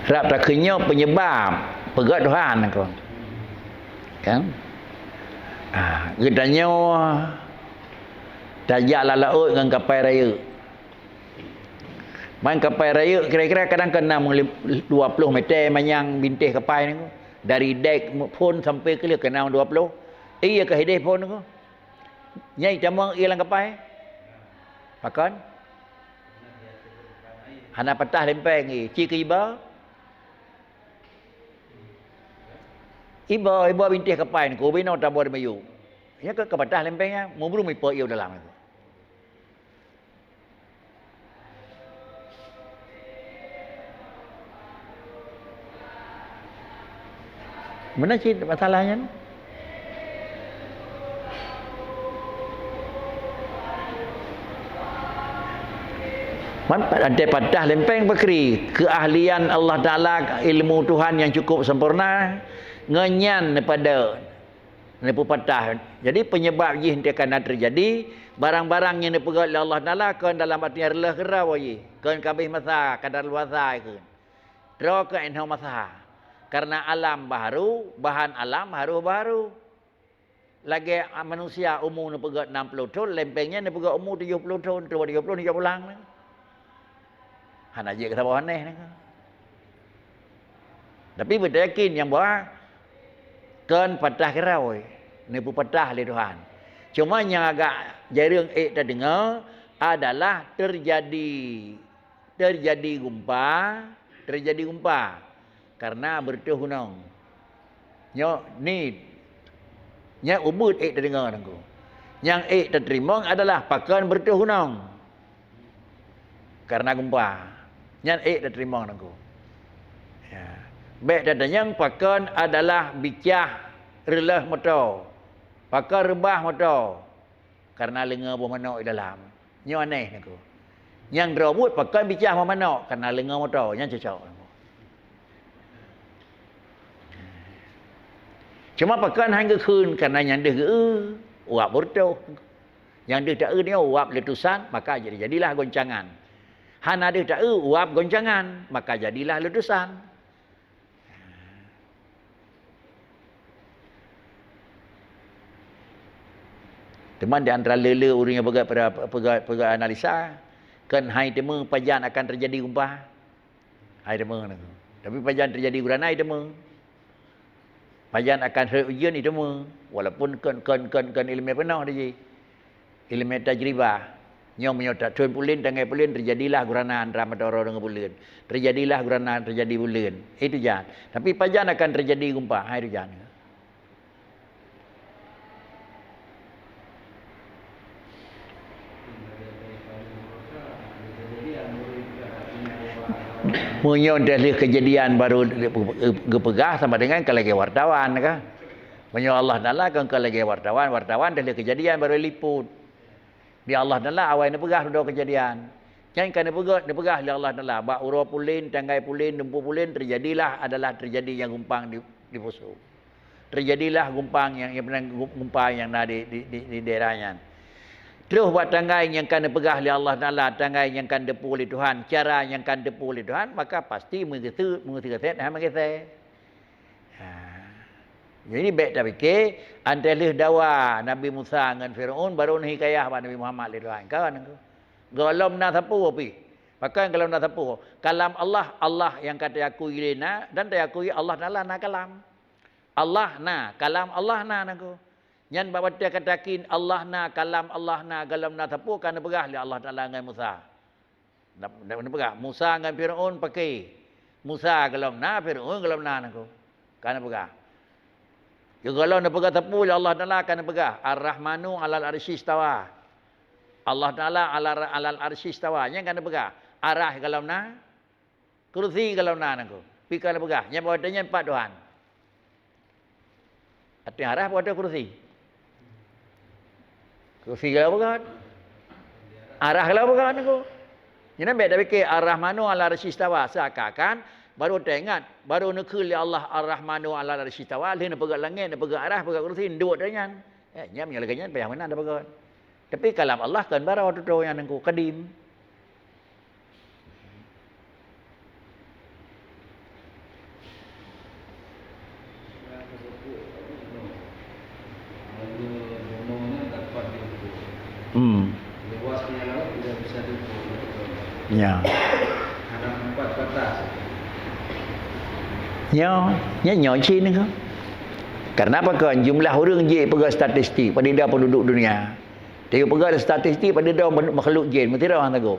Rap tak kenyap penyebab pegat Tuhan kau. Kan? Gedanya tajak laut dengan kapal raya. Main kapal raya kira-kira kadang kena 20 meter manyang bintih kapal ni. Dari dek pun sampai ke dia kena 20. Iya ke hidih pun tu. Nyai camang ia lang kapal. Makan. Hana patah lempeng ni. Ci ke iba. Iba bintih kapal ni. Ko bino tabor di mayu. Ya ke patah lempengnya. Mu belum ipo ia dalam itu. Mana sih masalahnya? Ada patah lempeng bakri. Keahlian Allah Ta'ala, ilmu Tuhan yang cukup sempurna, ngenyan daripada patah. Jadi penyebab jih nanti akan terjadi, barang-barang yang dipegang oleh Allah Ta'ala, kan dalam artinya relah kerau je. Kan kabih masa, kadar luasa ke. Draw ke enhau masa. Karena alam baru, bahan alam harus baru. Lagi manusia umur ni pegat 60 tahun, lempengnya ni pegat umur 70 tahun, 30 ni jauh pulang. Hana je kata bawah aneh. Tapi betul yakin yang bawa kan patah kerau. Ni pun patah oleh Tuhan. Cuma yang agak jarang tak dengar adalah terjadi gempa. Karena bertuh gunung. Nya ubud tak dengar aku. Yang tak terima adalah pakan bertuh gunung. Karena gempa. Yang tak terima aku. Ya. Baik datang pakan adalah bicah relah motor. Pakan rebah motor. Karena lenga bermanok di dalam. Nya aneh aku. Yang derabut pakan bicah bermanok karena lenga motor. Yang cocok. Cuma pakan hingga kun karena yang dia uap bertuh. Yang dia tak ni uap letusan, maka jadilah goncangan. Hana dia tak uap goncangan, maka jadilah letusan. Teman di antara lele orang yang pegang analisa, kan hai temu pajan akan terjadi gempa. Hai temu. Tapi pajan terjadi gurana hai temu. Pajan akan ujian itu semua. Walaupun kan ilmu penuh dia. Ilmu tajribah. Nyong menyota tuan pulin, tangai pulin, terjadilah guranaan Ramadoro dengan pulin. Terjadilah guranaan, terjadi pulin. Itu jangan. Tapi pajan akan terjadi gempa. Itu jangan. Munyo dari kejadian baru gepegah sama dengan kalau lagi wartawan kan. Munyo Allah Taala kan kalau lagi wartawan dari kejadian baru liput. Di Allah Taala awal ni pegah dua kejadian. Jangan kan dipegah oleh Allah Taala. Ba uro pulin, tanggai pulin, dempu pulin terjadilah terjadi yang gumpang di Poso. Terjadilah gumpang yang gumpang yang ada di daerahnya. Terus buat tanggai yang kan dipegah oleh Allah Ta'ala, tanggai yang kan depu oleh Tuhan, cara yang kan depu oleh Tuhan, maka pasti mengerti keset, mengerti. Jadi baik tak fikir, antara dawa Nabi Musa dengan Fir'aun, baru ni hikayah Nabi Muhammad oleh Tuhan. Kawan aku. Galam nak sapu api. Pakai kalau nak sapu. Kalam Allah yang kata aku ilina, dan tak aku Allah Ta'ala nak kalam. Allah na, kalam Allah na aku. Yang bawa dia katakin Allah na, kalam Allah na, galam na sapu kan berah oleh Allah Taala dengan Musa. Nak berah. Musa dengan Firaun pakai. Musa galam na, Firaun galam na aku. Kan berah. Ya galam nak berah sapu oleh Allah Taala kan berah. Ar-Rahmanu 'alal arsy istawa. Allah Taala 'alal arsy istawa. Yang kan berah. Arah galam na, kursi galam na aku. Pi kan berah. Yang bawa dia empat Tuhan. Arti arah pada kursi. Kursi kalau bukan. Arah kalau bukan aku. Jangan baik dah fikir Ar-Rahmanu 'ala arsy istawa. Seakan-akan baru teringat, baru nekul ya Allah Ar-Rahmanu 'ala arsy istawa, dia nak pegang langit, nak pegang arah, pegang kursi, duduk dengan. Nya menyalahkannya payah mana dah pegang. Tapi kalam Allah kan baru tu yang nangku kadim. Luasnya laut tidak bisa diukur. Ya. Ada 4 batas. Ya nyo Chin ni kan. Karena apa kan jumlah orang je pergi statistik pada dah penduduk dunia. Dia pergi statistik pada dah makhluk jin, mesti dah orang tahu.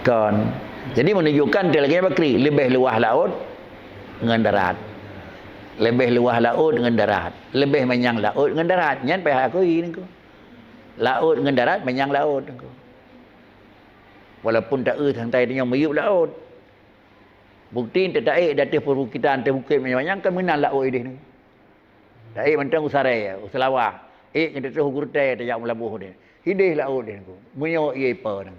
Kan. Jadi menunjukkan dia lagi bakri lebih luas laut dengan darat. Lebih luas laut dengan darat. Lebih menyang laut dengan darat. Nyan payah aku ini ko. Laut dengan darat menyang laut ko. Walaupun tak santai dia meriup laut. Bukti tak datang perbukitan terbukit menyang kan menang laut ini. Tak mentang usarai, usalawah. Kita tu hukur teh tak jak melabuh dia. Hidih laut dia ko. Munyo ia apa.